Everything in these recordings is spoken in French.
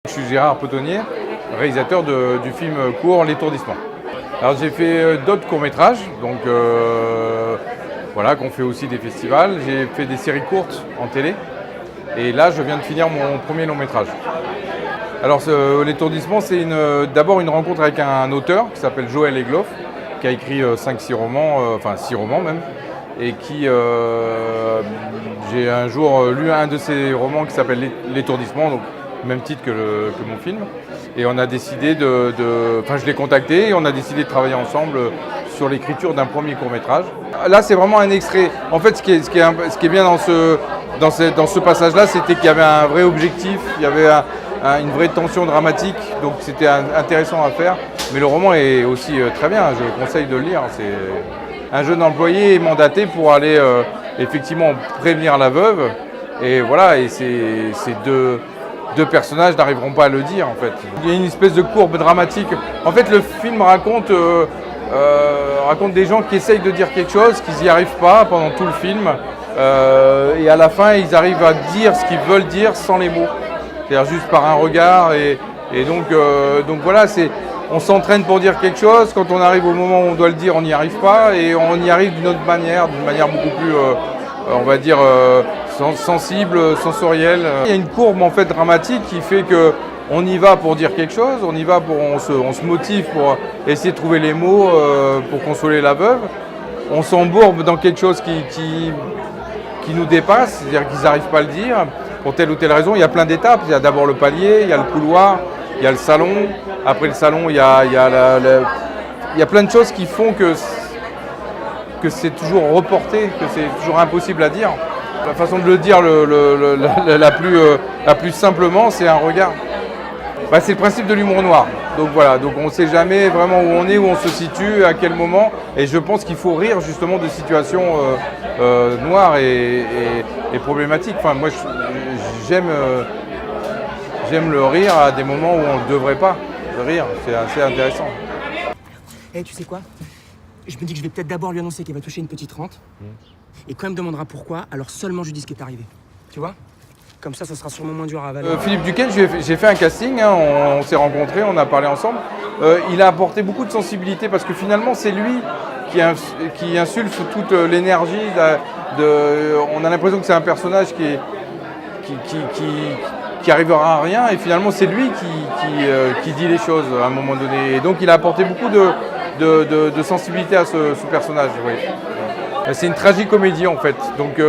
Je suis Gérard Petonnier, réalisateur du film court L'étourdissement. Alors j'ai fait d'autres courts-métrages, donc voilà, qu'on fait aussi des festivals. J'ai fait des séries courtes en télé et là je viens de finir mon premier long-métrage. Alors L'étourdissement, c'est d'abord une rencontre avec un auteur qui s'appelle Joël Egloff, qui a écrit 5-6 romans, enfin 6 romans même, et qui j'ai un jour lu un de ses romans qui s'appelle L'étourdissement, donc même titre que mon film. Et on a décidé enfin je l'ai contacté et on a décidé de travailler ensemble sur l'écriture d'un premier court-métrage. Là c'est vraiment un extrait. En fait ce qui est bien dans ce passage-là, c'était qu'il y avait un vrai objectif, il y avait une vraie tension dramatique, donc c'était intéressant à faire. Mais le roman est aussi très bien, je conseille de le lire. C'est un jeune employé est mandaté pour aller effectivement prévenir la veuve. Et voilà, et ces deux personnages n'arriveront pas à le dire en fait. Il y a une espèce de courbe dramatique. En fait le film raconte des gens qui essayent de dire quelque chose, qu'ils n'y arrivent pas pendant tout le film. Et à la fin ils arrivent à dire ce qu'ils veulent dire sans les mots. C'est-à-dire juste par un regard. Et donc voilà, on s'entraîne pour dire quelque chose. Quand on arrive au moment où on doit le dire, on n'y arrive pas. Et on y arrive d'une autre manière, beaucoup plus, on va dire, sensible, sensorielle. Il y a une courbe en fait dramatique qui fait que on y va pour dire quelque chose, on se motive pour essayer de trouver les mots pour consoler la veuve. On s'embourbe dans quelque chose qui nous dépasse, c'est-à-dire qu'ils n'arrivent pas à le dire pour telle ou telle raison. Il y a plein d'étapes. Il y a d'abord le palier, il y a le couloir, il y a le salon. Après le salon, il y a plein de choses qui font que c'est toujours reporté, que c'est toujours impossible à dire. La façon de le dire la plus simplement, c'est un regard. C'est le principe de l'humour noir. Donc voilà, donc on ne sait jamais vraiment où on est, où on se situe, à quel moment. Et je pense qu'il faut rire justement de situations noires et problématiques. Enfin, moi, j'aime le rire à des moments où on ne devrait pas rire. C'est assez intéressant. Eh, tu sais quoi? Je me dis que je vais peut-être d'abord lui annoncer qu'elle va toucher une petite rente. Et quand elle me demandera pourquoi, alors seulement je lui dis ce qui est arrivé. Tu vois? Comme ça sera sûrement moins dur à avaler. Philippe Duquesne, j'ai fait un casting, hein, on s'est rencontrés, on a parlé ensemble. Il a apporté beaucoup de sensibilité parce que finalement c'est lui qui insulte toute l'énergie. On a l'impression que c'est un personnage qui arrivera à rien et finalement c'est lui qui dit les choses à un moment donné. Et donc il a apporté beaucoup de sensibilité à ce personnage. Oui. C'est une tragicomédie en fait, donc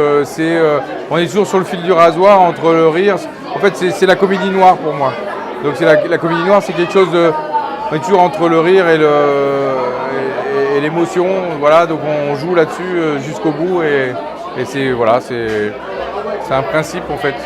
on est toujours sur le fil du rasoir entre le rire. En fait c'est la comédie noire pour moi. Donc la comédie noire, c'est quelque chose on est toujours entre le rire et l'émotion. Voilà, donc on joue là-dessus jusqu'au bout et c'est un principe en fait.